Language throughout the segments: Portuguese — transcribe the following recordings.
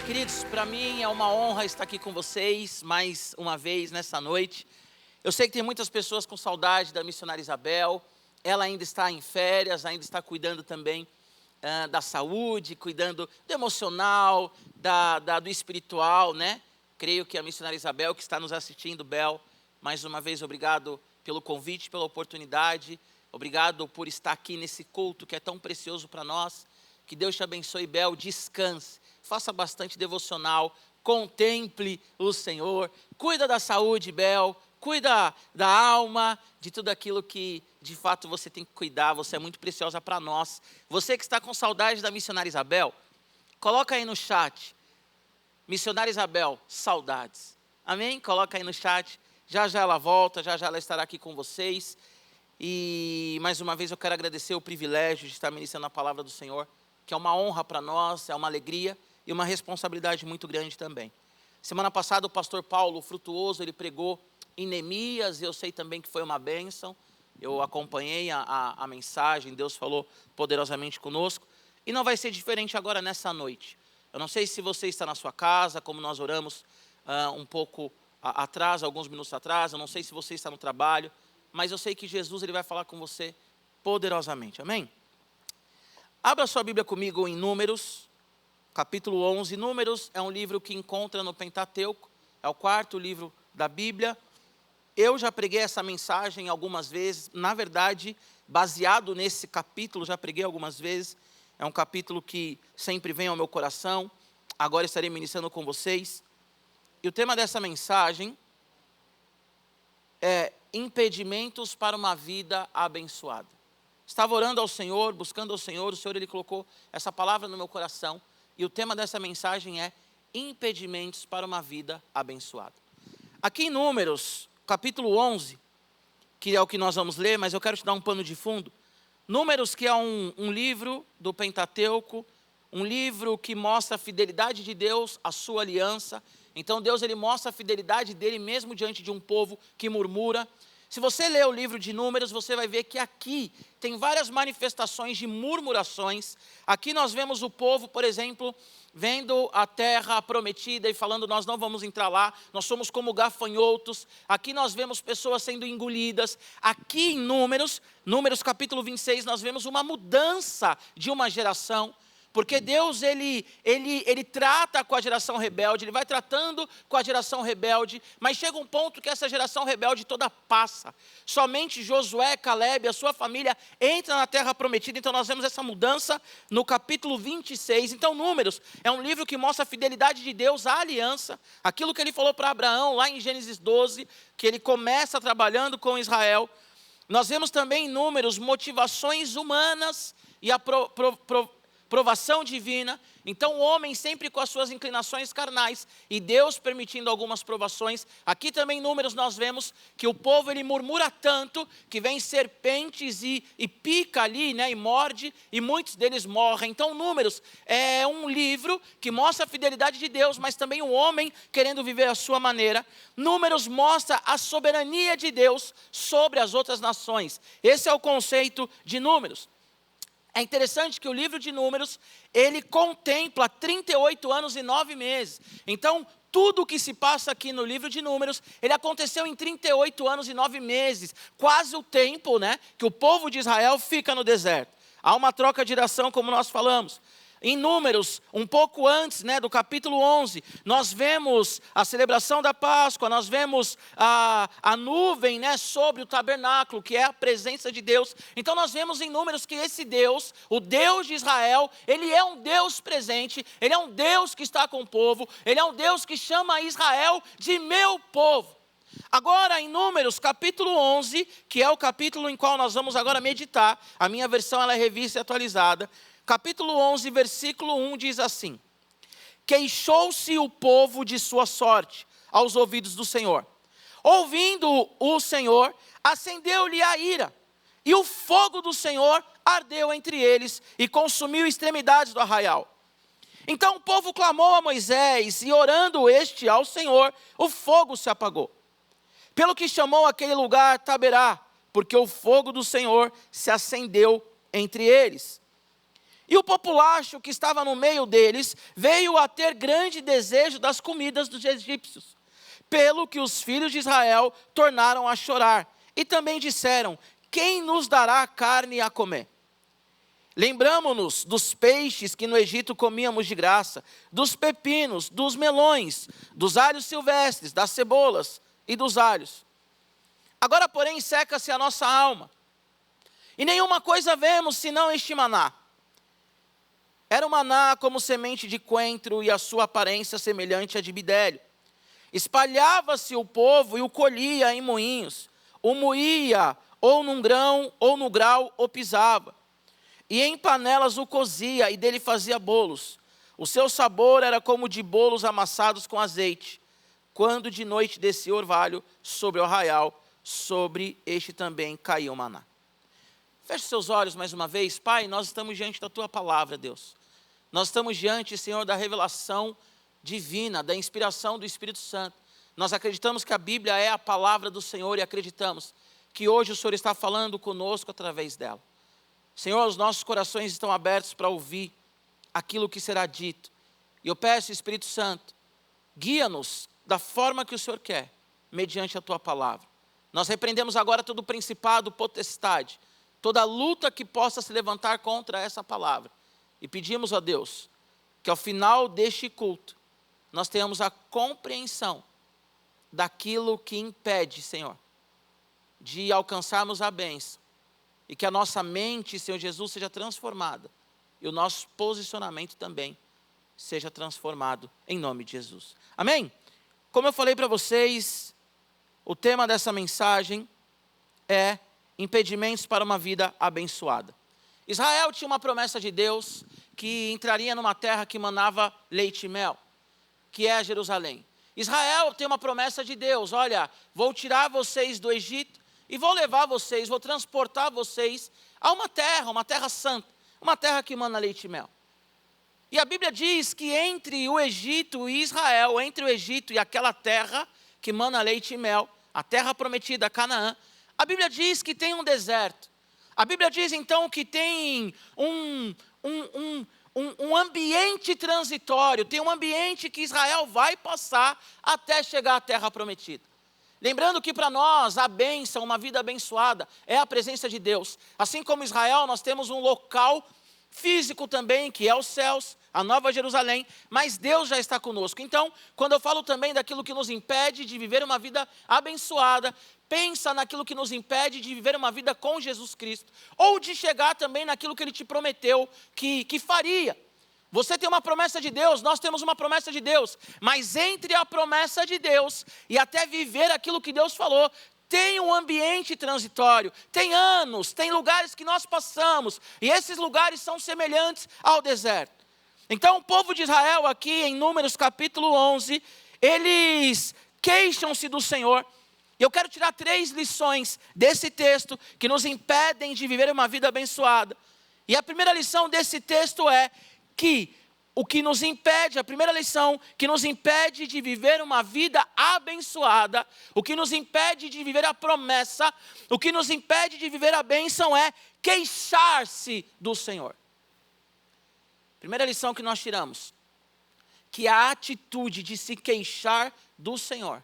Queridos, para mim é uma honra estar aqui com vocês mais uma vez nessa noite. Eu sei que tem muitas pessoas com saudade da missionária Isabel. Ela ainda está em férias, ainda está cuidando também da saúde, cuidando do emocional, do espiritual, né? Creio que a missionária Isabel, que está nos assistindo, Bel, mais uma vez obrigado pelo convite, pela oportunidade. Obrigado por estar aqui nesse culto que é tão precioso para nós. Que Deus te abençoe, Bel, descanse. Faça bastante devocional, contemple o Senhor, cuida da saúde, Bel, cuida da alma, de tudo aquilo que de fato você tem que cuidar, você é muito preciosa para nós. Você que está com saudade da missionária Isabel, coloca aí no chat, missionária Isabel, saudades, amém? Coloca aí no chat, já já ela volta, já já ela estará aqui com vocês. E mais uma vez eu quero agradecer o privilégio de estar ministrando a palavra do Senhor, que é uma honra para nós, é uma alegria e uma responsabilidade muito grande também. Semana passada o pastor Paulo Frutuoso, ele pregou em Neemias, e eu sei também que foi uma bênção. Eu acompanhei a mensagem, Deus falou poderosamente conosco. E não vai ser diferente agora nessa noite. Eu não sei se você está na sua casa, como nós oramos um pouco atrás, alguns minutos atrás. Eu não sei se você está no trabalho, mas eu sei que Jesus ele vai falar com você poderosamente. Amém? Abra sua Bíblia comigo em Números, capítulo 11. Números é um livro que encontra no Pentateuco, é o quarto livro da Bíblia. Eu já preguei essa mensagem algumas vezes, na verdade, baseado nesse capítulo, já preguei algumas vezes. É um capítulo que sempre vem ao meu coração, agora estarei ministrando com vocês. E o tema dessa mensagem é impedimentos para uma vida abençoada. Estava orando ao Senhor, buscando ao Senhor, o Senhor ele colocou essa palavra no meu coração, e o tema dessa mensagem é impedimentos para uma vida abençoada. Aqui em Números, capítulo 11, que é o que nós vamos ler, mas eu quero te dar um pano de fundo. Números, que é um livro do Pentateuco, um livro que mostra a fidelidade de Deus, a sua aliança. Então Deus ele mostra a fidelidade dele mesmo diante de um povo que murmura. Se você ler o livro de Números, você vai ver que aqui tem várias manifestações de murmurações. Aqui nós vemos o povo, por exemplo, vendo a terra prometida e falando, nós não vamos entrar lá, nós somos como gafanhotos. Aqui nós vemos pessoas sendo engolidas. Aqui em Números capítulo 26, nós vemos uma mudança de uma geração. Porque Deus, ele trata com a geração rebelde, ele vai tratando com a geração rebelde, mas chega um ponto que essa geração rebelde toda passa. Somente Josué, Caleb, a sua família entra na terra prometida. Então nós vemos essa mudança no capítulo 26. Então Números é um livro que mostra a fidelidade de Deus à aliança. Aquilo que ele falou para Abraão lá em Gênesis 12, que ele começa trabalhando com Israel. Nós vemos também em Números motivações humanas e a provação divina. Então o homem sempre com as suas inclinações carnais e Deus permitindo algumas provações. Aqui também em Números nós vemos que o povo ele murmura tanto que vem serpentes e pica ali, né, e morde, e muitos deles morrem. Então Números é um livro que mostra a fidelidade de Deus, mas também o homem querendo viver a sua maneira. Números mostra a soberania de Deus sobre as outras nações. Esse é o conceito de Números. É interessante que o livro de Números, ele contempla 38 anos e 9 meses. Então, tudo o que se passa aqui no livro de Números, ele aconteceu em 38 anos e 9 meses. Quase o tempo, né, que o povo de Israel fica no deserto. Há uma troca de geração, como nós falamos. Em Números, um pouco antes, né, do capítulo 11, nós vemos a celebração da Páscoa, nós vemos a nuvem, né, sobre o tabernáculo, que é a presença de Deus. Então nós vemos em Números que esse Deus, o Deus de Israel, ele é um Deus presente, ele é um Deus que está com o povo, ele é um Deus que chama Israel de meu povo. Agora em Números capítulo 11, que é o capítulo em qual nós vamos agora meditar, a minha versão ela é revista e atualizada. Capítulo 11, versículo 1 diz assim: queixou-se o povo de sua sorte aos ouvidos do Senhor. Ouvindo o Senhor, acendeu-lhe a ira, e o fogo do Senhor ardeu entre eles e consumiu extremidades do arraial. Então o povo clamou a Moisés, e orando este ao Senhor, o fogo se apagou. Pelo que chamou aquele lugar Taberá, porque o fogo do Senhor se acendeu entre eles. E o populacho que estava no meio deles veio a ter grande desejo das comidas dos egípcios, pelo que os filhos de Israel tornaram a chorar. E também disseram: quem nos dará carne a comer? Lembramo-nos dos peixes que no Egito comíamos de graça, dos pepinos, dos melões, dos alhos silvestres, das cebolas e dos alhos. Agora, porém, seca-se a nossa alma, e nenhuma coisa vemos senão este maná. Era um maná como semente de coentro, e a sua aparência semelhante à de bidélio. Espalhava-se o povo e o colhia em moinhos, o moía ou num grão, ou no grau, ou pisava. E em panelas o cozia, e dele fazia bolos. O seu sabor era como de bolos amassados com azeite, quando de noite descia o orvalho sobre o arraial, sobre este também caía o maná. Feche seus olhos mais uma vez. Pai, nós estamos diante da Tua palavra, Deus. Nós estamos diante, Senhor, da revelação divina, da inspiração do Espírito Santo. Nós acreditamos que a Bíblia é a palavra do Senhor e acreditamos que hoje o Senhor está falando conosco através dela. Senhor, os nossos corações estão abertos para ouvir aquilo que será dito. E eu peço, Espírito Santo, guia-nos da forma que o Senhor quer, mediante a Tua palavra. Nós repreendemos agora todo principado, potestade, toda luta que possa se levantar contra essa palavra. E pedimos a Deus que ao final deste culto, nós tenhamos a compreensão daquilo que impede, Senhor, de alcançarmos a bênção. E que a nossa mente, Senhor Jesus, seja transformada. E o nosso posicionamento também seja transformado em nome de Jesus. Amém? Como eu falei para vocês, o tema dessa mensagem é impedimentos para uma vida abençoada. Israel tinha uma promessa de Deus que entraria numa terra que manava leite e mel, que é Jerusalém. Israel tem uma promessa de Deus: olha, vou tirar vocês do Egito e vou levar vocês, vou transportar vocês a uma terra santa, uma terra que mana leite e mel. E a Bíblia diz que entre o Egito e Israel, entre o Egito e aquela terra que mana leite e mel, a terra prometida, Canaã, a Bíblia diz que tem um deserto. A Bíblia diz então que tem um ambiente transitório, tem um ambiente que Israel vai passar até chegar à terra prometida. Lembrando que para nós a bênção, uma vida abençoada, é a presença de Deus. Assim como Israel, nós temos um local físico também, que é os céus, a Nova Jerusalém, mas Deus já está conosco. Então, quando eu falo também daquilo que nos impede de viver uma vida abençoada, pensa naquilo que nos impede de viver uma vida com Jesus Cristo, ou de chegar também naquilo que Ele te prometeu que faria. Você tem uma promessa de Deus, nós temos uma promessa de Deus, mas entre a promessa de Deus e até viver aquilo que Deus falou, tem um ambiente transitório, tem anos, tem lugares que nós passamos, e esses lugares são semelhantes ao deserto. Então o povo de Israel aqui em Números capítulo 11, eles queixam-se do Senhor. E eu quero tirar 3 lições desse texto que nos impedem de viver uma vida abençoada. E a primeira lição desse texto é que o que nos impede, a primeira lição que nos impede de viver uma vida abençoada, o que nos impede de viver a promessa, o que nos impede de viver a bênção é queixar-se do Senhor. Primeira lição que nós tiramos, que a atitude de se queixar do Senhor,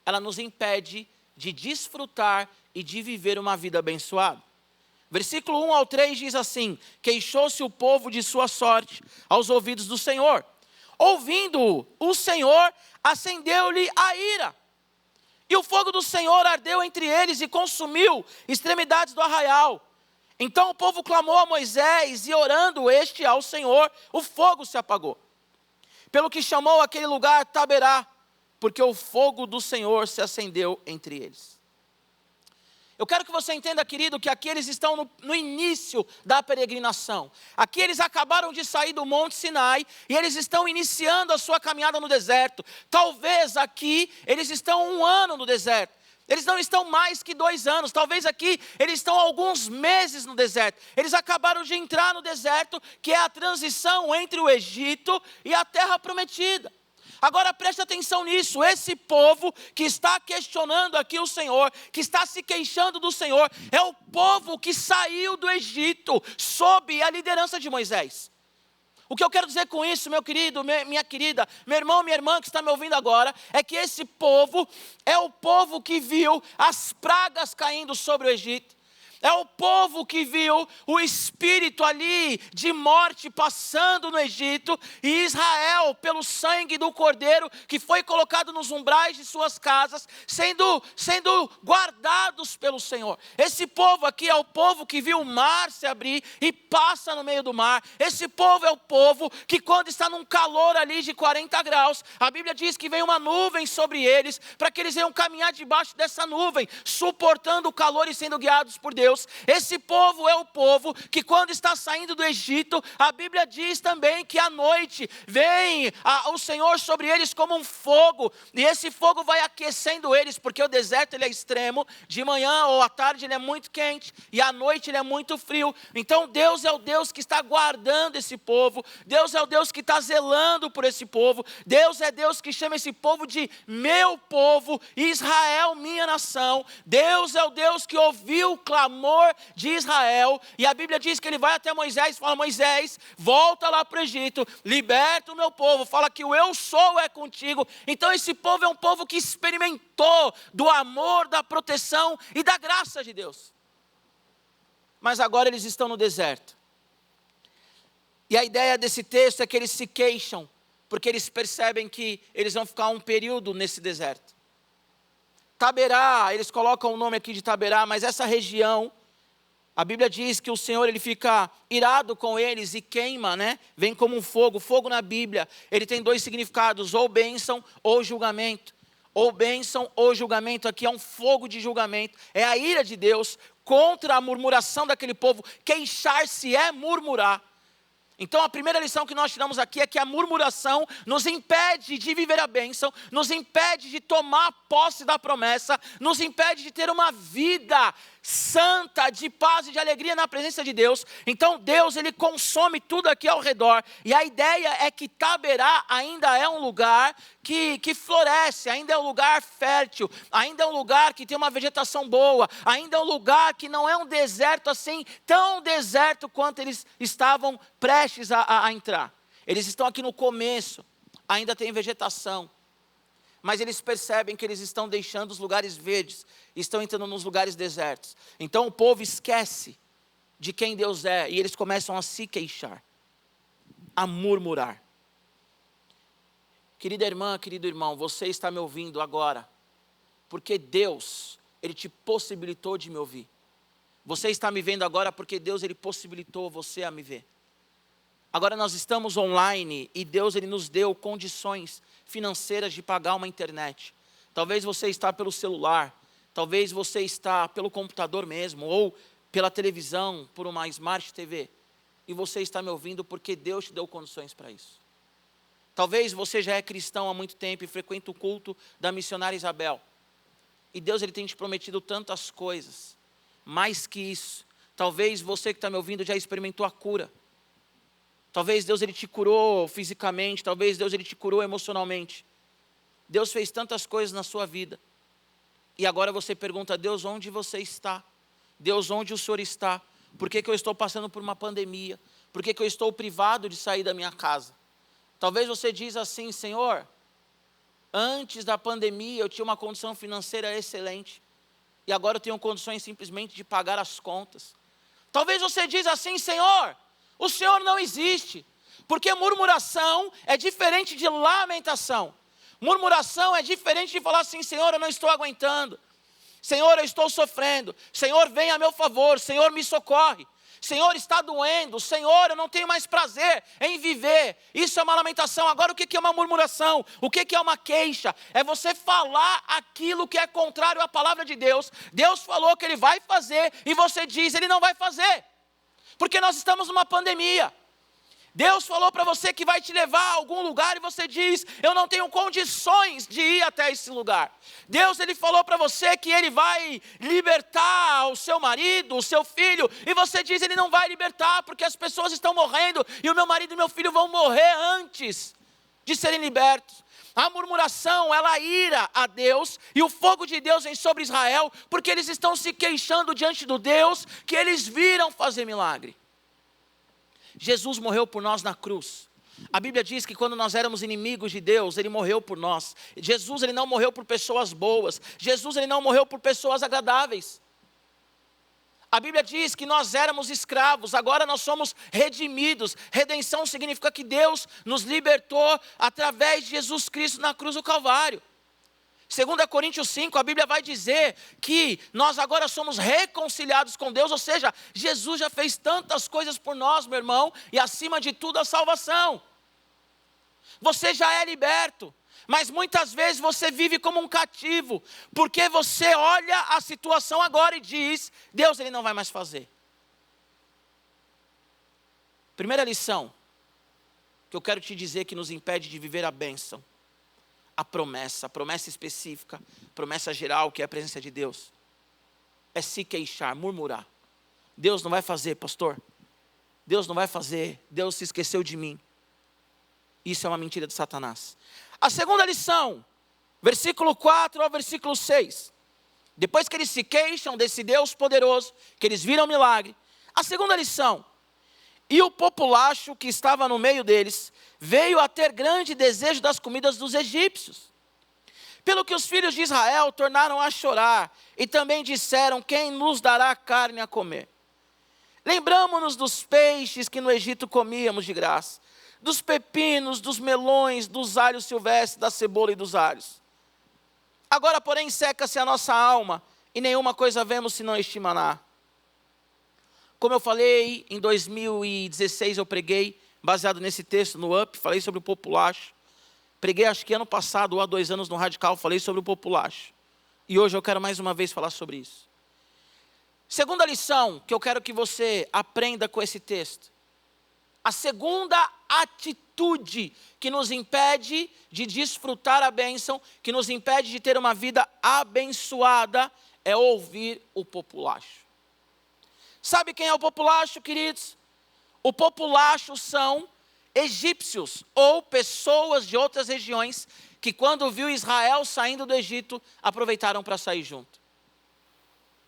ela nos impede de desfrutar e de viver uma vida abençoada. Versículo 1 ao 3 diz assim: queixou-se o povo de sua sorte aos ouvidos do Senhor. Ouvindo-o, o Senhor acendeu-lhe a ira. E o fogo do Senhor ardeu entre eles e consumiu extremidades do arraial. Então o povo clamou a Moisés, e orando este ao Senhor, o fogo se apagou. Pelo que chamou aquele lugar Taberá, porque o fogo do Senhor se acendeu entre eles. Eu quero que você entenda, querido, que aqui eles estão no início da peregrinação. Aqui eles acabaram de sair do Monte Sinai e eles estão iniciando a sua caminhada no deserto. Talvez aqui eles estão 1 ano no deserto. Eles não estão mais que 2 anos. Talvez aqui eles estão alguns meses no deserto. Eles acabaram de entrar no deserto, que é a transição entre o Egito e a terra prometida. Agora preste atenção nisso, esse povo que está questionando aqui o Senhor, que está se queixando do Senhor, é o povo que saiu do Egito sob a liderança de Moisés. O que eu quero dizer com isso, meu querido, minha querida, meu irmão, minha irmã que está me ouvindo agora, é que esse povo é o povo que viu as pragas caindo sobre o Egito. É o povo que viu o espírito ali de morte passando no Egito, e Israel, pelo sangue do cordeiro que foi colocado nos umbrais de suas casas, sendo guardados pelo Senhor. Esse povo aqui é o povo que viu o mar se abrir e passa no meio do mar. Esse povo é o povo que, quando está num calor ali de 40 graus, a Bíblia diz que vem uma nuvem sobre eles, para que eles venham caminhar debaixo dessa nuvem, suportando o calor e sendo guiados por Deus. Esse povo é o povo que, quando está saindo do Egito, a Bíblia diz também que à noite vem o Senhor sobre eles como um fogo, e esse fogo vai aquecendo eles, porque o deserto ele é extremo, de manhã ou à tarde ele é muito quente, e à noite ele é muito frio. Então Deus é o Deus que está guardando esse povo, Deus é o Deus que está zelando por esse povo, Deus é Deus que chama esse povo de meu povo, Israel minha nação. Deus é o Deus que ouviu o clamor de Israel, e a Bíblia diz que ele vai até Moisés e fala: Moisés, volta lá para o Egito, liberta o meu povo, fala que o eu sou é contigo. Então esse povo é um povo que experimentou do amor, da proteção e da graça de Deus. Mas agora eles estão no deserto, e a ideia desse texto é que eles se queixam, porque eles percebem que eles vão ficar um período nesse deserto. Taberá, eles colocam o nome aqui de Taberá, mas essa região, a Bíblia diz que o Senhor ele fica irado com eles e queima, né? Vem como um fogo. Fogo na Bíblia, ele tem dois significados: ou bênção ou julgamento. Ou bênção ou julgamento, aqui é um fogo de julgamento, é a ira de Deus contra a murmuração daquele povo. Queixar-se é murmurar. Então a primeira lição que nós tiramos aqui é que a murmuração nos impede de viver a bênção, nos impede de tomar posse da promessa, nos impede de ter uma vida santa, de paz e de alegria na presença de Deus. Então Deus ele consome tudo aqui ao redor, e a ideia é que Taberá ainda é um lugar que floresce, ainda é um lugar fértil, ainda é um lugar que tem uma vegetação boa, ainda é um lugar que não é um deserto assim, tão deserto quanto eles estavam prestes a entrar. Eles estão aqui no começo, ainda tem vegetação, mas eles percebem que eles estão deixando os lugares verdes, estão entrando nos lugares desertos. Então o povo esquece de quem Deus é, e eles começam a se queixar, a murmurar. Querida irmã, querido irmão, você está me ouvindo agora, porque Deus, ele te possibilitou de me ouvir. Você está me vendo agora porque Deus, ele possibilitou você a me ver. Agora nós estamos online e Deus, ele nos deu condições financeiras de pagar uma internet. Talvez você está pelo celular, talvez você está pelo computador mesmo, ou pela televisão, por uma Smart TV. E você está me ouvindo porque Deus te deu condições para isso. Talvez você já é cristão há muito tempo e frequenta o culto da missionária Isabel. E Deus ele tem te prometido tantas coisas. Mais que isso, talvez você que está me ouvindo já experimentou a cura. Talvez Deus ele te curou fisicamente, talvez Deus ele te curou emocionalmente. Deus fez tantas coisas na sua vida. E agora você pergunta: Deus, onde você está? Deus, onde o Senhor está? Por que eu estou passando por uma pandemia? Por que eu estou privado de sair da minha casa? Talvez você diz assim: Senhor, antes da pandemia eu tinha uma condição financeira excelente, e agora eu tenho condições simplesmente de pagar as contas. Talvez você diz assim: Senhor, o Senhor não existe, porque murmuração é diferente de lamentação. Murmuração é diferente de falar assim: Senhor, eu não estou aguentando, Senhor, eu estou sofrendo, Senhor, vem a meu favor, Senhor, me socorre. Senhor, está doendo, Senhor, eu não tenho mais prazer em viver. Isso é uma lamentação. Agora o que é uma murmuração? O que é uma queixa? É você falar aquilo que é contrário à palavra de Deus. Deus falou que Ele vai fazer e você diz, Ele não vai fazer. Porque nós estamos numa pandemia. Deus falou para você que vai te levar a algum lugar e você diz, eu não tenho condições de ir até esse lugar. Deus, Ele falou para você que Ele vai libertar o seu marido, o seu filho, e você diz, Ele não vai libertar porque as pessoas estão morrendo e o meu marido e meu filho vão morrer antes de serem libertos. A murmuração, ela ira a Deus, e o fogo de Deus vem sobre Israel, porque eles estão se queixando diante do Deus que eles viram fazer milagre. Jesus morreu por nós na cruz. A Bíblia diz que quando nós éramos inimigos de Deus, Ele morreu por nós. Jesus, Ele não morreu por pessoas boas. Jesus, Ele não morreu por pessoas agradáveis. A Bíblia diz que nós éramos escravos, agora nós somos redimidos. Redenção significa que Deus nos libertou através de Jesus Cristo na cruz do Calvário. 2 Coríntios 5, a Bíblia vai dizer que nós agora somos reconciliados com Deus, ou seja, Jesus já fez tantas coisas por nós, meu irmão, e acima de tudo a salvação. Você já é liberto, mas muitas vezes você vive como um cativo, porque você olha a situação agora e diz, Deus, Ele não vai mais fazer. Primeira lição que eu quero te dizer que nos impede de viver a bênção. A promessa específica, promessa geral, que é a presença de Deus, é se queixar, murmurar. Deus não vai fazer, pastor. Deus não vai fazer. Deus se esqueceu de mim. Isso é uma mentira de Satanás. A segunda lição, versículo 4 ao versículo 6. Depois que eles se queixam desse Deus poderoso, que eles viram milagre. A segunda lição, e o populacho que estava no meio deles, veio a ter grande desejo das comidas dos egípcios. Pelo que os filhos de Israel tornaram a chorar, e também disseram, quem nos dará carne a comer? Lembramo-nos dos peixes que no Egito comíamos de graça, dos pepinos, dos melões, dos alhos silvestres, da cebola e dos alhos. Agora, porém, seca-se a nossa alma, e nenhuma coisa vemos senão este maná. Como eu falei, em 2016 eu preguei, baseado nesse texto no UP, falei sobre o populacho. Preguei acho que ano passado ou há 2 anos no Radical, falei sobre o populacho. E hoje eu quero mais uma vez falar sobre isso. Segunda lição que eu quero que você aprenda com esse texto. A segunda atitude que nos impede de desfrutar a bênção, que nos impede de ter uma vida abençoada, é ouvir o populacho. Sabe quem é o populacho, queridos? O populacho são egípcios ou pessoas de outras regiões que quando viu Israel saindo do Egito, aproveitaram para sair junto.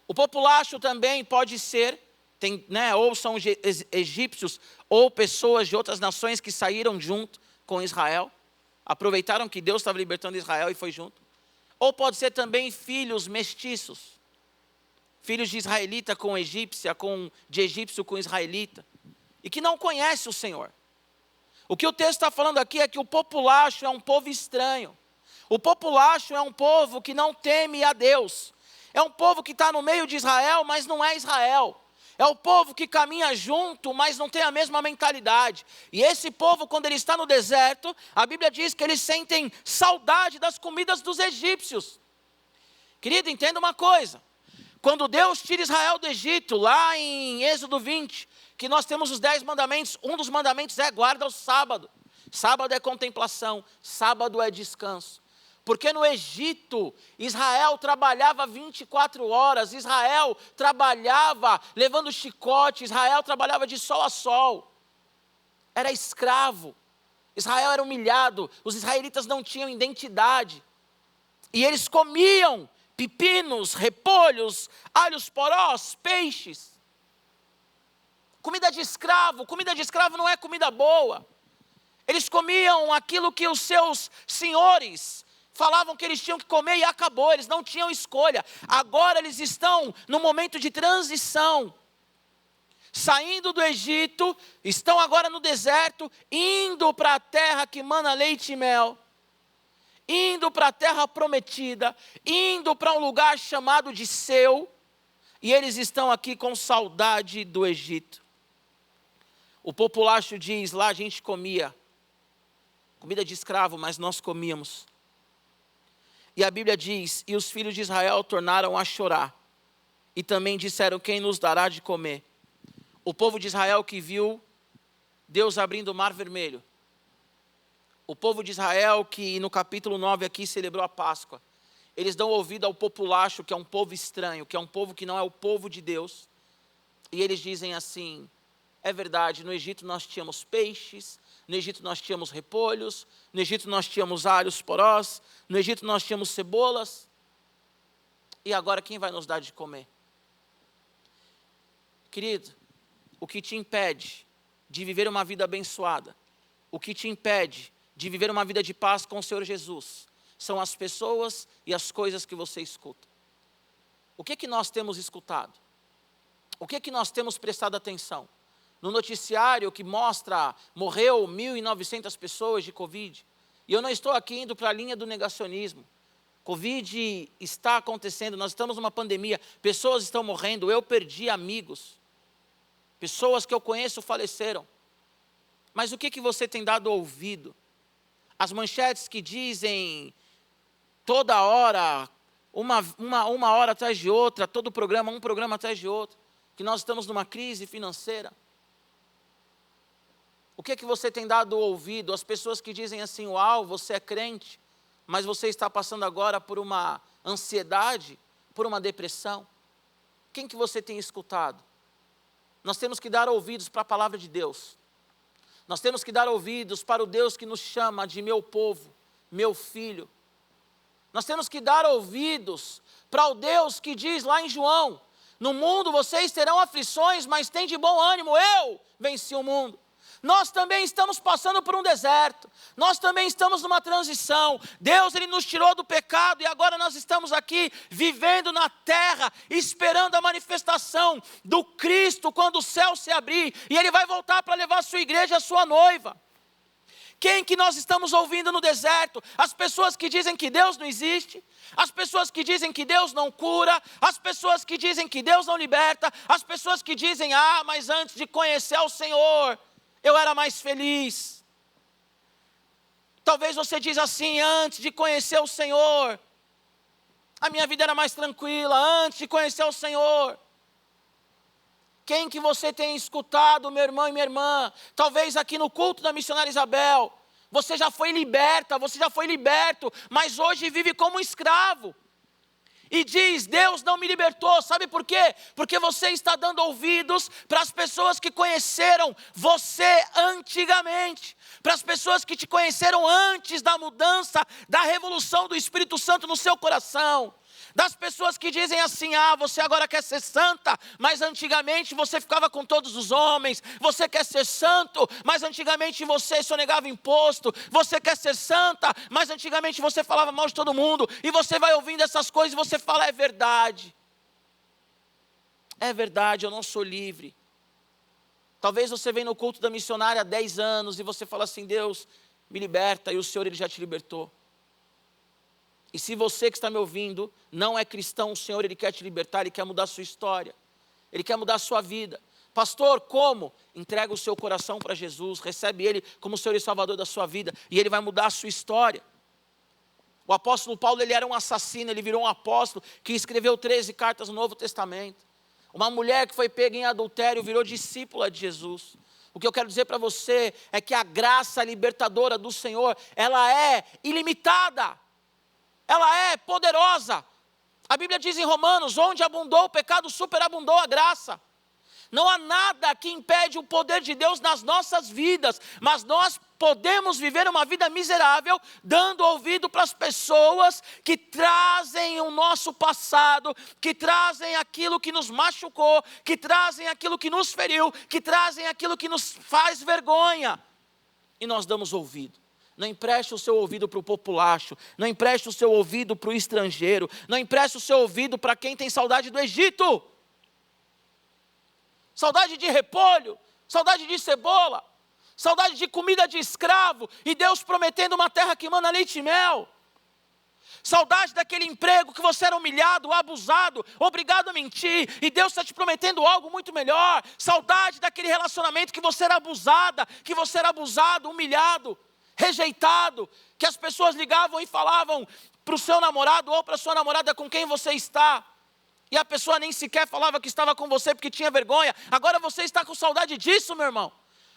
O populacho também pode ser, ou são egípcios ou pessoas de outras nações que saíram junto com Israel, aproveitaram que Deus estava libertando Israel e foi junto. Ou pode ser também filhos mestiços, filhos de israelita com egípcia, de egípcio com israelita, e que não conhece o Senhor. O que o texto está falando aqui é que o populacho é um povo estranho. O populacho é um povo que não teme a Deus. É um povo que está no meio de Israel, mas não é Israel. É o povo que caminha junto, mas não tem a mesma mentalidade. E esse povo, quando ele está no deserto, a Bíblia diz que eles sentem saudade das comidas dos egípcios. Querido, entenda uma coisa. Quando Deus tira Israel do Egito, lá em Êxodo 20, que nós temos os 10 mandamentos, um dos mandamentos é guarda o sábado. Sábado é contemplação, sábado é descanso. Porque no Egito, Israel trabalhava 24 horas, Israel trabalhava levando chicote, Israel trabalhava de sol a sol. Era escravo, Israel era humilhado, os israelitas não tinham identidade. E eles comiam pepinos, repolhos, alhos porós, peixes. Comida de escravo não é comida boa. Eles comiam aquilo que os seus senhores falavam que eles tinham que comer e acabou, eles não tinham escolha. Agora eles estão no momento de transição. Saindo do Egito, estão agora no deserto, indo para a terra que mana leite e mel. Indo para a terra prometida, indo para um lugar chamado de Seu. E eles estão aqui com saudade do Egito. O populacho diz, lá a gente comia comida de escravo, mas nós comíamos. E a Bíblia diz, e os filhos de Israel tornaram a chorar. E também disseram, quem nos dará de comer? O povo de Israel que viu Deus abrindo o mar vermelho. O povo de Israel que no capítulo 9 aqui celebrou a Páscoa. Eles dão ouvido ao populacho, que é um povo estranho, que é um povo que não é o povo de Deus. E eles dizem assim, é verdade, no Egito nós tínhamos peixes, no Egito nós tínhamos repolhos, no Egito nós tínhamos alhos porós, no Egito nós tínhamos cebolas. E agora quem vai nos dar de comer? Querido, o que te impede de viver uma vida abençoada, o que te impede de viver uma vida de paz com o Senhor Jesus, são as pessoas e as coisas que você escuta. O que nós temos escutado? O que nós temos prestado atenção? No noticiário que mostra, morreu 1.900 pessoas de Covid. E eu não estou aqui indo para a linha do negacionismo. Covid está acontecendo, nós estamos numa pandemia, pessoas estão morrendo, eu perdi amigos. Pessoas que eu conheço faleceram. Mas o que você tem dado ouvido? As manchetes que dizem toda hora, uma hora atrás de outra, todo programa, um programa atrás de outro, que nós estamos numa crise financeira. O que você tem dado ouvido? As pessoas que dizem assim, uau, você é crente, mas você está passando agora por uma ansiedade, por uma depressão. Quem que você tem escutado? Nós temos que dar ouvidos para a palavra de Deus. Nós temos que dar ouvidos para o Deus que nos chama de meu povo, meu filho. Nós temos que dar ouvidos para o Deus que diz lá em João, no mundo vocês terão aflições, mas tem de bom ânimo, eu venci o mundo. Nós também estamos passando por um deserto, nós também estamos numa transição. Deus, Ele nos tirou do pecado e agora nós estamos aqui vivendo na terra, esperando a manifestação do Cristo quando o céu se abrir e Ele vai voltar para levar a sua igreja, a sua noiva. Quem que nós estamos ouvindo no deserto? As pessoas que dizem que Deus não existe, as pessoas que dizem que Deus não cura, as pessoas que dizem que Deus não liberta, as pessoas que dizem, mas antes de conhecer o Senhor, eu era mais feliz. Talvez você diz assim, antes de conhecer o Senhor, a minha vida era mais tranquila, antes de conhecer o Senhor. Quem que você tem escutado, meu irmão e minha irmã? Talvez aqui no culto da missionária Isabel, você já foi liberta, você já foi liberto, mas hoje vive como um escravo. E diz, Deus não me libertou, sabe por quê? Porque você está dando ouvidos para as pessoas que conheceram você antigamente, para as pessoas que te conheceram antes da mudança, da revolução do Espírito Santo no seu coração. Das pessoas que dizem assim, você agora quer ser santa, mas antigamente você ficava com todos os homens. Você quer ser santo, mas antigamente você sonegava imposto. Você quer ser santa, mas antigamente você falava mal de todo mundo. E você vai ouvindo essas coisas e você fala, é verdade. É verdade, eu não sou livre. Talvez você venha no culto da missionária há 10 anos e você fala assim, Deus me liberta, e o Senhor Ele já te libertou. E se você que está me ouvindo não é cristão, o Senhor Ele quer te libertar, Ele quer mudar a sua história, Ele quer mudar a sua vida. Pastor, como? Entrega o seu coração para Jesus, recebe Ele como o Senhor e Salvador da sua vida, e Ele vai mudar a sua história. O apóstolo Paulo, ele era um assassino, ele virou um apóstolo que escreveu 13 cartas no Novo Testamento. Uma mulher que foi pega em adultério virou discípula de Jesus. O que eu quero dizer para você é que a graça libertadora do Senhor, ela é ilimitada. Ela é poderosa. A Bíblia diz em Romanos, onde abundou o pecado, superabundou a graça. Não há nada que impede o poder de Deus nas nossas vidas, mas nós podemos viver uma vida miserável, dando ouvido para as pessoas que trazem o nosso passado, que trazem aquilo que nos machucou, que trazem aquilo que nos feriu, que trazem aquilo que nos faz vergonha. E nós damos ouvido. Não empreste o seu ouvido para o populacho, não empreste o seu ouvido para o estrangeiro, não empreste o seu ouvido para quem tem saudade do Egito. Saudade de repolho, saudade de cebola, saudade de comida de escravo, e Deus prometendo uma terra que emana leite e mel. Saudade daquele emprego que você era humilhado, abusado, obrigado a mentir, e Deus está te prometendo algo muito melhor. Saudade daquele relacionamento que você era abusada, que você era abusado, humilhado, rejeitado, que as pessoas ligavam e falavam para o seu namorado ou para a sua namorada com quem você está, e a pessoa nem sequer falava que estava com você porque tinha vergonha. Agora você está com saudade disso, meu irmão,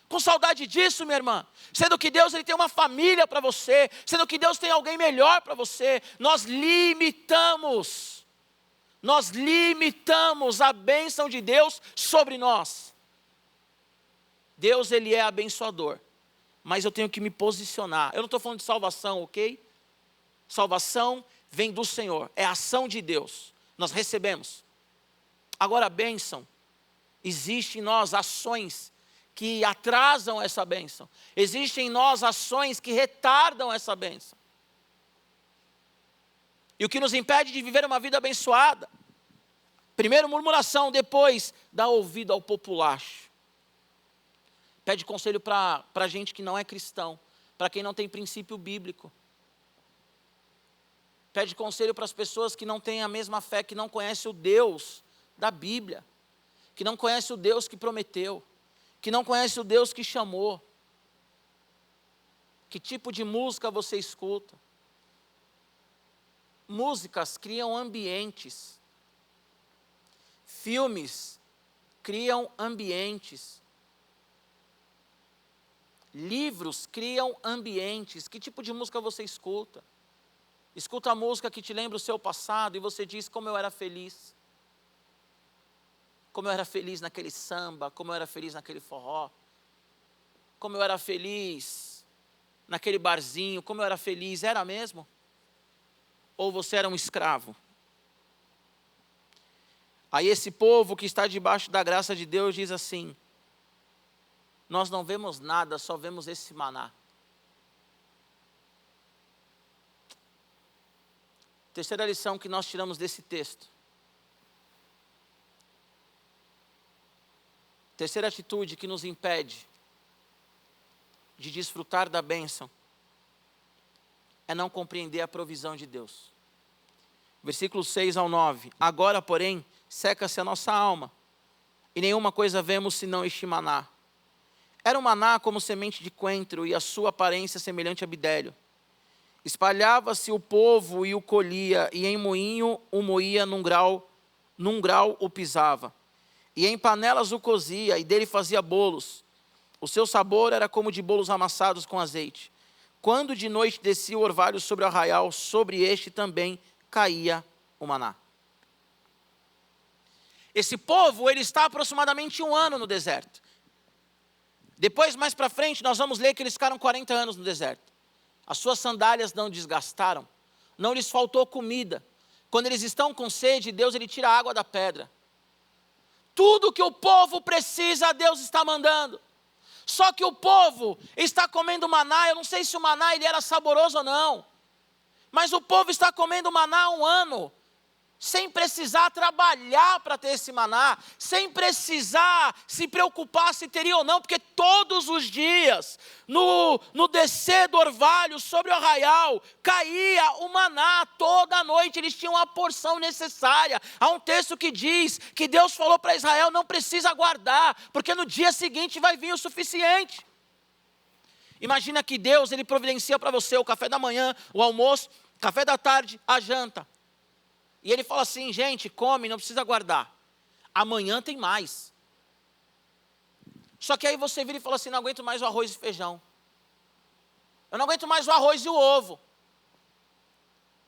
com saudade disso, minha irmã, sendo que Deus, Ele tem uma família para você, sendo que Deus tem alguém melhor para você. Nós limitamos a bênção de Deus sobre nós. Deus, Ele é abençoador, mas eu tenho que me posicionar. Eu não estou falando de salvação, ok? Salvação vem do Senhor, é a ação de Deus, nós recebemos. Agora a bênção, existe em nós ações que atrasam essa bênção. Existem em nós ações que retardam essa bênção. E o que nos impede de viver uma vida abençoada? Primeiro murmuração, depois dá ouvido ao populacho. Pede conselho para gente que não é cristão, para quem não tem princípio bíblico. Pede conselho para as pessoas que não têm a mesma fé, que não conhecem o Deus da Bíblia, que não conhecem o Deus que prometeu, que não conhecem o Deus que chamou. Que tipo de música você escuta? Músicas criam ambientes. Filmes criam ambientes. Livros criam ambientes. Que tipo de música você escuta? Escuta a música que te lembra o seu passado e você diz: como eu era feliz. Como eu era feliz naquele samba, como eu era feliz naquele forró. Como eu era feliz naquele barzinho, como eu era feliz. Era mesmo? Ou você era um escravo? Aí esse povo que está debaixo da graça de Deus diz assim: nós não vemos nada, só vemos esse maná. Terceira lição que nós tiramos desse texto. Terceira atitude que nos impede de desfrutar da bênção é não compreender a provisão de Deus. Versículos 6 ao 9. Agora, porém, seca-se a nossa alma, e nenhuma coisa vemos senão este maná. Era um maná como semente de coentro, e a sua aparência semelhante a bidélio. Espalhava-se o povo e o colhia, e em moinho o moía num grau o pisava. E em panelas o cozia, e dele fazia bolos. O seu sabor era como de bolos amassados com azeite. Quando de noite descia o orvalho sobre o arraial, sobre este também caía o maná. Esse povo, ele está aproximadamente 1 ano no deserto. Depois, mais para frente, nós vamos ler que eles ficaram 40 anos no deserto. As suas sandálias não desgastaram, não lhes faltou comida. Quando eles estão com sede, Deus ele tira a água da pedra. Tudo que o povo precisa, Deus está mandando. Só que o povo está comendo maná. Eu não sei se o maná ele era saboroso ou não, mas o povo está comendo maná há 1 ano, sem precisar trabalhar para ter esse maná, sem precisar se preocupar se teria ou não, porque todos os dias, no descer do orvalho sobre o arraial, caía o maná, toda noite eles tinham a porção necessária. Há um texto que diz que Deus falou para Israel: não precisa guardar, porque no dia seguinte vai vir o suficiente. Imagina que Deus ele providencia para você o café da manhã, o almoço, café da tarde, a janta. E ele fala assim: gente, come, não precisa guardar. Amanhã tem mais. Só que aí você vira e fala assim: não aguento mais o arroz e feijão. Eu não aguento mais o arroz e o ovo.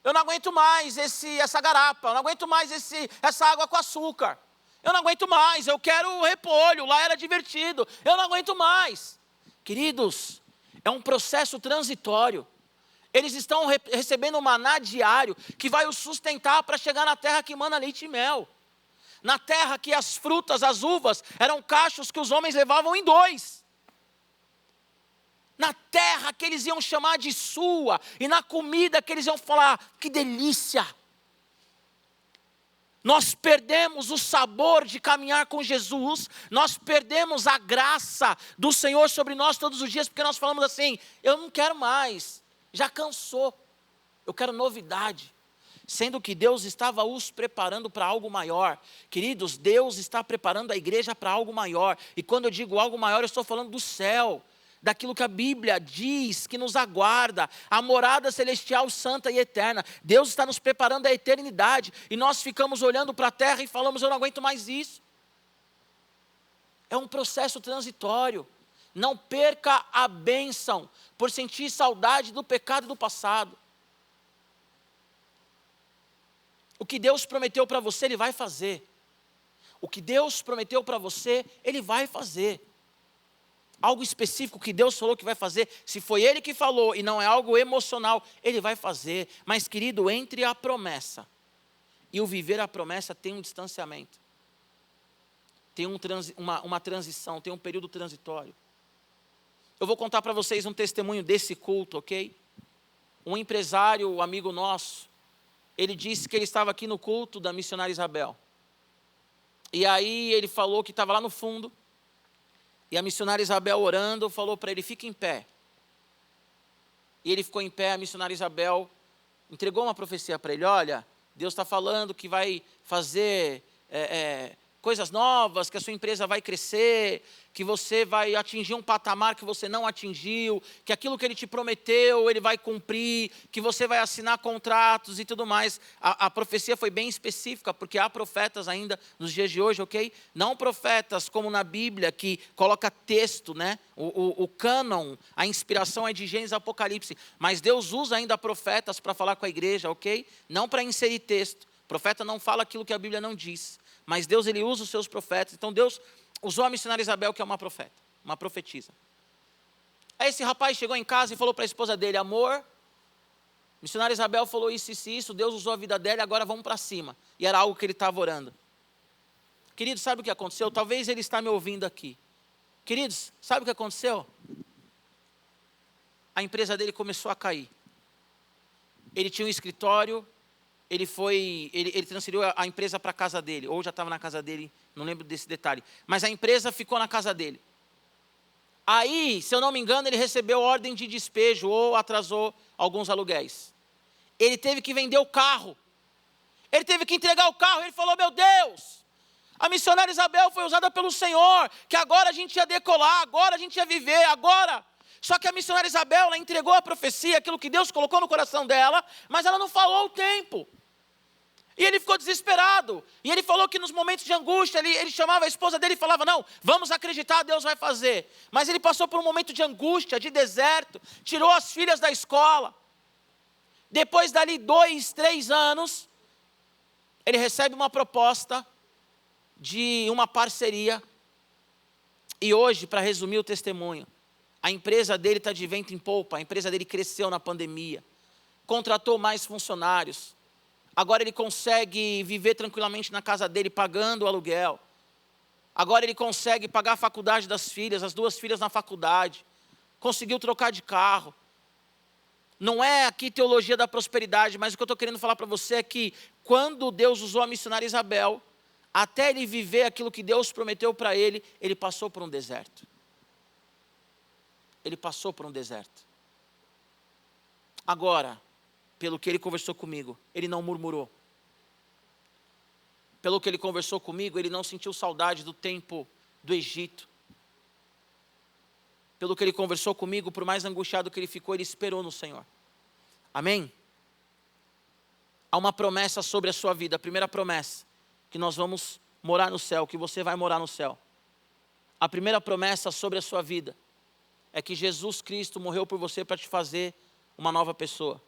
Eu não aguento mais essa garapa. Eu não aguento mais essa água com açúcar. Eu não aguento mais, eu quero repolho, lá era divertido. Eu não aguento mais. Queridos, é um processo transitório. Eles estão recebendo um maná diário que vai os sustentar para chegar na terra que mana leite e mel. Na terra que as frutas, as uvas, eram cachos que os homens levavam em 2. Na terra que eles iam chamar de sua. E na comida que eles iam falar: que delícia. Nós perdemos o sabor de caminhar com Jesus. Nós perdemos a graça do Senhor sobre nós todos os dias. Porque nós falamos assim: eu não quero mais. Já cansou, eu quero novidade. Sendo que Deus estava os preparando para algo maior. Queridos, Deus está preparando a igreja para algo maior. E quando eu digo algo maior, eu estou falando do céu. Daquilo que a Bíblia diz que nos aguarda. A morada celestial, santa e eterna. Deus está nos preparando a eternidade. E nós ficamos olhando para a terra e falamos: eu não aguento mais isso. É um processo transitório. Não perca a bênção por sentir saudade do pecado do passado. O que Deus prometeu para você, Ele vai fazer. O que Deus prometeu para você, Ele vai fazer. Algo específico que Deus falou que vai fazer, se foi Ele que falou e não é algo emocional, Ele vai fazer. Mas, querido, entre a promessa e o viver a promessa tem um distanciamento. tem uma transição, tem um período transitório. Eu vou contar para vocês um testemunho desse culto, ok? Um empresário, um amigo nosso, ele disse que ele estava aqui no culto da missionária Isabel. E aí ele falou que estava lá no fundo, e a missionária Isabel orando, falou para ele, fica em pé. E ele ficou em pé, a missionária Isabel entregou uma profecia para ele, olha, Deus está falando que vai fazer coisas novas, que a sua empresa vai crescer, que você vai atingir um patamar que você não atingiu, que aquilo que Ele te prometeu, Ele vai cumprir, que você vai assinar contratos e tudo mais. A profecia foi bem específica, porque há profetas ainda nos dias de hoje, ok? Não profetas como na Bíblia, que coloca texto, né? O cânon, a inspiração é de Gênesis e Apocalipse, mas Deus usa ainda profetas para falar com a igreja, ok? Não para inserir texto. O profeta não fala aquilo que a Bíblia não diz, mas Deus ele usa os seus profetas. Então Deus usou a missionária Isabel, que é uma profeta, uma profetisa. Aí esse rapaz chegou em casa e falou para a esposa dele, amor, a missionária Isabel falou isso, Deus usou a vida dela, agora vamos para cima. E era algo que ele estava orando. Queridos, sabe o que aconteceu? Talvez ele está me ouvindo aqui. Queridos, sabe o que aconteceu? A empresa dele começou a cair. Ele tinha um escritório, ele transferiu a empresa para a casa dele, ou já estava na casa dele, não lembro desse detalhe. Mas a empresa ficou na casa dele. Aí, se eu não me engano, ele recebeu ordem de despejo ou atrasou alguns aluguéis. Ele teve que vender o carro. Ele teve que entregar o carro. Ele falou, meu Deus, a missionária Isabel foi usada pelo Senhor, que agora a gente ia decolar, agora a gente ia viver, agora. Só que a missionária Isabel, ela entregou a profecia, aquilo que Deus colocou no coração dela, mas ela não falou o tempo. E ele ficou desesperado. E ele falou que nos momentos de angústia, ele chamava a esposa dele e falava, não, vamos acreditar, Deus vai fazer. Mas ele passou por um momento de angústia, de deserto, tirou as filhas da escola. Depois dali 2, 3 anos, ele recebe uma proposta de uma parceria. E hoje, para resumir o testemunho, a empresa dele está de vento em polpa, a empresa dele cresceu na pandemia, contratou mais funcionários. Agora ele consegue viver tranquilamente na casa dele, pagando o aluguel. Agora ele consegue pagar a faculdade das filhas, as 2 filhas na faculdade. Conseguiu trocar de carro. Não é aqui teologia da prosperidade, mas o que eu estou querendo falar para você é que quando Deus usou a missionária Isabel, até ele viver aquilo que Deus prometeu para ele, ele passou por um deserto. Ele passou por um deserto. Agora, pelo que ele conversou comigo, ele não murmurou. Pelo que ele conversou comigo, ele não sentiu saudade do tempo do Egito. Pelo que ele conversou comigo, por mais angustiado que ele ficou, ele esperou no Senhor. Amém? Há uma promessa sobre a sua vida. A primeira promessa, que nós vamos morar no céu, que você vai morar no céu. A primeira promessa sobre a sua vida é que Jesus Cristo morreu por você para te fazer uma nova pessoa.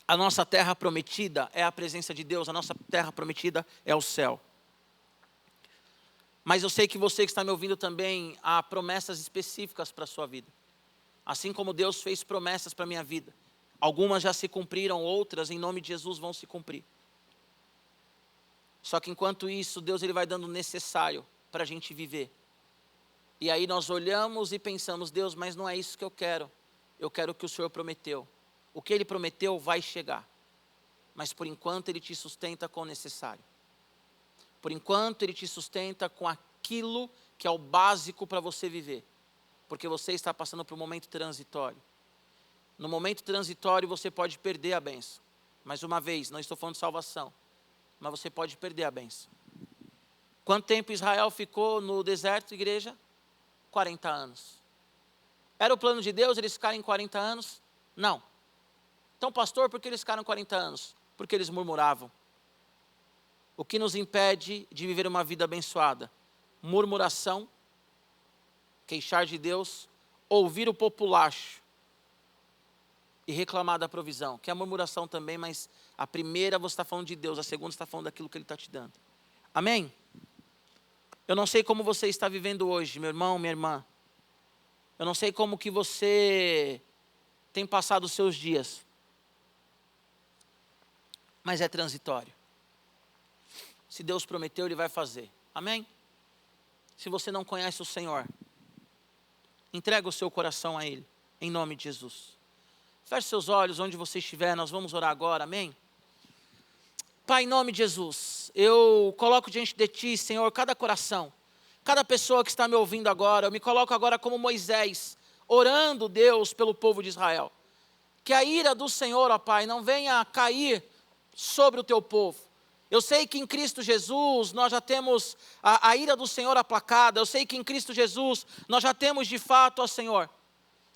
A nossa terra prometida é a presença de Deus, a nossa terra prometida é o céu. Mas eu sei que você que está me ouvindo também, há promessas específicas para a sua vida. Assim como Deus fez promessas para a minha vida. Algumas já se cumpriram, outras em nome de Jesus vão se cumprir. Só que enquanto isso, Deus ele vai dando o necessário para a gente viver. E aí nós olhamos e pensamos, Deus, mas não é isso que eu quero. Eu quero o que o Senhor prometeu. O que Ele prometeu vai chegar. Mas por enquanto Ele te sustenta com o necessário. Por enquanto Ele te sustenta com aquilo que é o básico para você viver. Porque você está passando por um momento transitório. No momento transitório você pode perder a bênção. Mais uma vez, não estou falando de salvação. Mas você pode perder a bênção. Quanto tempo Israel ficou no deserto, igreja? 40 anos. Era o plano de Deus eles ficarem 40 anos? Não. Então, pastor, por que eles ficaram 40 anos? Porque eles murmuravam. O que nos impede de viver uma vida abençoada? Murmuração, queixar de Deus, ouvir o populacho e reclamar da provisão. Que é a murmuração também, mas a primeira você está falando de Deus, a segunda você está falando daquilo que Ele está te dando. Amém? Eu não sei como você está vivendo hoje, meu irmão, minha irmã. Eu não sei como que você tem passado os seus dias. Mas é transitório. Se Deus prometeu, Ele vai fazer. Amém? Se você não conhece o Senhor, entrega o seu coração a Ele, em nome de Jesus. Feche seus olhos onde você estiver, nós vamos orar agora, amém? Pai, em nome de Jesus, eu coloco diante de Ti, Senhor, cada coração, cada pessoa que está me ouvindo agora, eu me coloco agora como Moisés, orando, Deus, pelo povo de Israel. Que a ira do Senhor, ó Pai, não venha cair sobre o Teu povo. Eu sei que em Cristo Jesus nós já temos a ira do Senhor aplacada. Eu sei que em Cristo Jesus nós já temos de fato, ó Senhor,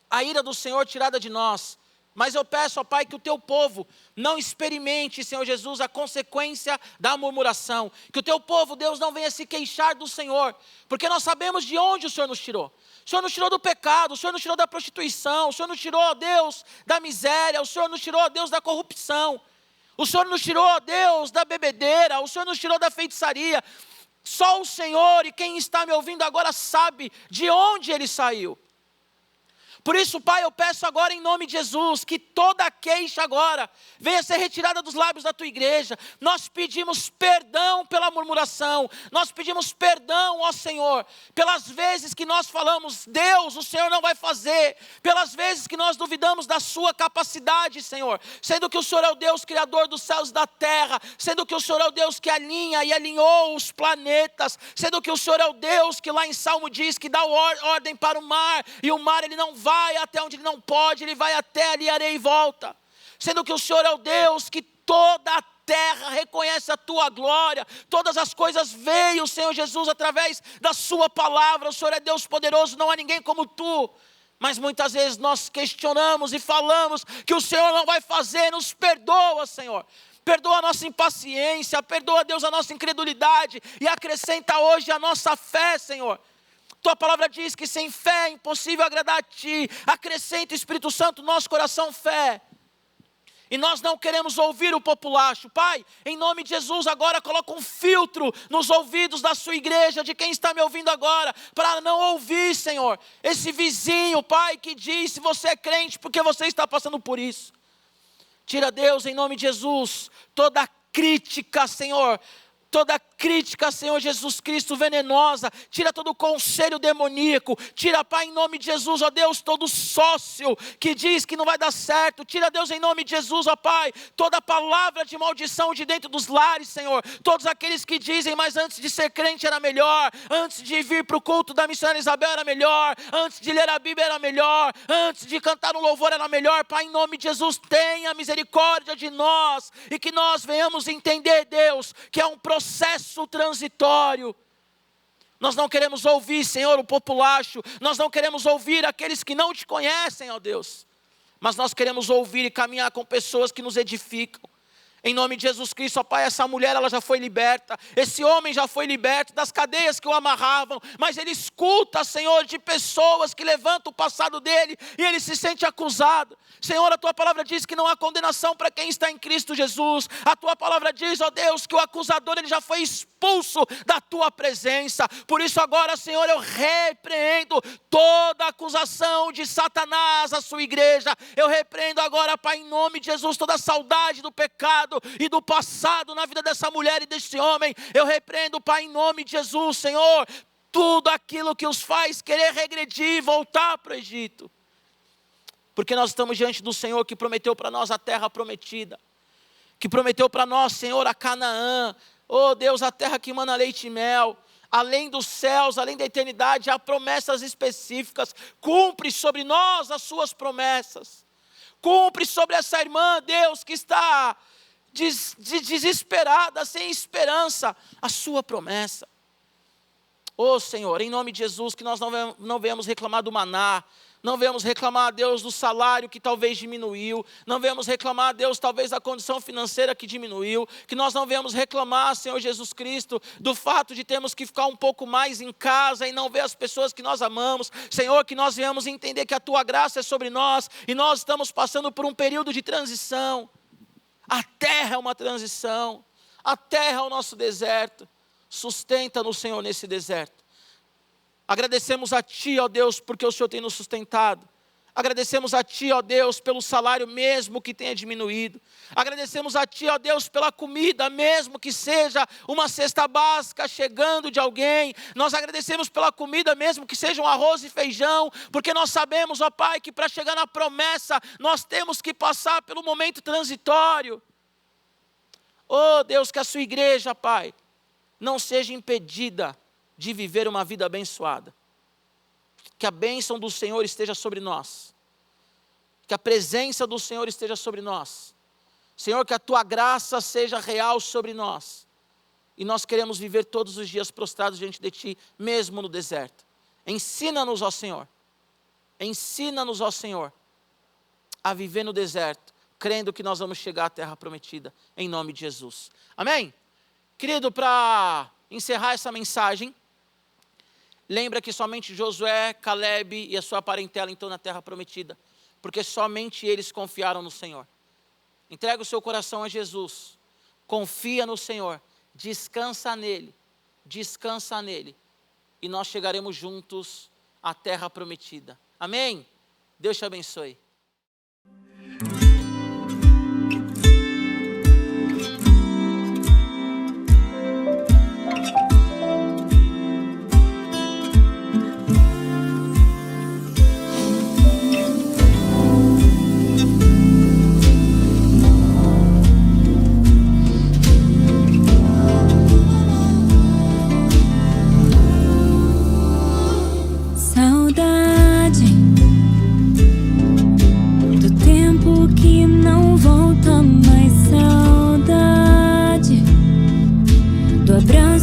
a ira do Senhor tirada de nós. Mas eu peço, ó Pai, que o Teu povo não experimente, Senhor Jesus, a consequência da murmuração. Que o Teu povo, Deus, não venha se queixar do Senhor. Porque nós sabemos de onde o Senhor nos tirou. O Senhor nos tirou do pecado, o Senhor nos tirou da prostituição, o Senhor nos tirou, ó Deus, da miséria, o Senhor nos tirou, ó Deus, da corrupção. O Senhor nos tirou, ó Deus, da bebedeira, o Senhor nos tirou da feitiçaria. Só o Senhor e quem está me ouvindo agora sabe de onde Ele saiu. Por isso, Pai, eu peço agora em nome de Jesus, que toda queixa agora venha ser retirada dos lábios da Tua igreja. Nós pedimos perdão pela murmuração, nós pedimos perdão, ó Senhor, pelas vezes que nós falamos, Deus, o Senhor não vai fazer, pelas vezes que nós duvidamos da Sua capacidade, Senhor, sendo que o Senhor é o Deus criador dos céus e da terra, sendo que o Senhor é o Deus que alinha e alinhou os planetas, sendo que o Senhor é o Deus que lá em Salmo diz que dá ordem para o mar, e o mar ele não vai até onde ele não pode, ele vai até ali, areia e volta. Sendo que o Senhor é o Deus que toda a terra reconhece a Tua glória, todas as coisas veio, Senhor Jesus, através da Sua palavra. O Senhor é Deus poderoso, não há ninguém como Tu. Mas muitas vezes nós questionamos e falamos que o Senhor não vai fazer. Nos perdoa, Senhor. Perdoa a nossa impaciência, perdoa, Deus, a nossa incredulidade e acrescenta hoje a nossa fé, Senhor. Tua palavra diz que sem fé é impossível agradar a Ti. Acrescenta, Espírito Santo, no nosso coração fé. E nós não queremos ouvir o populacho. Pai, em nome de Jesus, agora coloca um filtro nos ouvidos da Sua igreja, de quem está me ouvindo agora, para não ouvir, Senhor, esse vizinho, Pai, que diz se você é crente porque você está passando por isso. Tira, Deus, em nome de Jesus, toda crítica, Senhor, toda crítica, Senhor Jesus Cristo, venenosa, tira todo o conselho demoníaco, tira, Pai, em nome de Jesus, ó Deus, todo sócio que diz que não vai dar certo, tira, Deus, em nome de Jesus, ó Pai, toda palavra de maldição de dentro dos lares, Senhor, todos aqueles que dizem, mas antes de ser crente era melhor, antes de vir para o culto da missionária Isabel era melhor, antes de ler a Bíblia era melhor, antes de cantar um louvor era melhor. Pai, em nome de Jesus, tenha misericórdia de nós, e que nós venhamos entender, Deus, que é um processo transitório. Nós não queremos ouvir, Senhor, o populacho, nós não queremos ouvir aqueles que não Te conhecem, ó Deus, mas nós queremos ouvir e caminhar com pessoas que nos edificam. Em nome de Jesus Cristo, ó Pai, essa mulher ela já foi liberta, esse homem já foi liberto das cadeias que o amarravam, mas ele escuta, Senhor, de pessoas que levantam o passado dele e ele se sente acusado. Senhor, a Tua palavra diz que não há condenação para quem está em Cristo Jesus. A Tua palavra diz, ó Deus, que o acusador ele já foi expulso da Tua presença. Por isso agora, Senhor, eu repreendo toda acusação de Satanás à Sua igreja. Eu repreendo agora, Pai, em nome de Jesus, toda a saudade do pecado e do passado na vida dessa mulher e desse homem. Eu repreendo, Pai, em nome de Jesus, Senhor, tudo aquilo que os faz querer regredir e voltar para o Egito. Porque nós estamos diante do Senhor que prometeu para nós a terra prometida, que prometeu para nós, Senhor, a Canaã. Oh Deus, a terra que emana leite e mel. Além dos céus, além da eternidade, há promessas específicas. Cumpre sobre nós as Suas promessas. Cumpre sobre essa irmã, Deus, que está desesperada, sem esperança, a Sua promessa. Oh Senhor, em nome de Jesus, que nós não venhamos reclamar do maná, não venhamos reclamar, Deus, do salário que talvez diminuiu, não venhamos reclamar, Deus, talvez da condição financeira que diminuiu, que nós não venhamos reclamar, Senhor Jesus Cristo, do fato de termos que ficar um pouco mais em casa e não ver as pessoas que nós amamos. Senhor, que nós venhamos entender que a Tua graça é sobre nós e nós estamos passando por um período de transição. A terra é uma transição, a terra é o nosso deserto. Sustenta-nos, Senhor, nesse deserto. Agradecemos a Ti, ó Deus, porque o Senhor tem nos sustentado. Agradecemos a Ti, ó Deus, pelo salário mesmo que tenha diminuído. Agradecemos a Ti, ó Deus, pela comida, mesmo que seja uma cesta básica chegando de alguém. Nós agradecemos pela comida, mesmo que seja um arroz e feijão, porque nós sabemos, ó Pai, que para chegar na promessa, nós temos que passar pelo momento transitório. Oh Deus, que a Sua igreja, Pai, não seja impedida de viver uma vida abençoada. Que a bênção do Senhor esteja sobre nós. Que a presença do Senhor esteja sobre nós. Senhor, que a Tua graça seja real sobre nós. E nós queremos viver todos os dias prostrados diante de Ti, mesmo no deserto. Ensina-nos, ó Senhor. Ensina-nos, ó Senhor, a viver no deserto, crendo que nós vamos chegar à terra prometida, em nome de Jesus. Amém? Querido, para encerrar essa mensagem, lembra que somente Josué, Caleb e a sua parentela estão na terra prometida, porque somente eles confiaram no Senhor. Entrega o seu coração a Jesus, confia no Senhor, descansa nele, e nós chegaremos juntos à terra prometida. Amém? Deus te abençoe. Saudade do abraço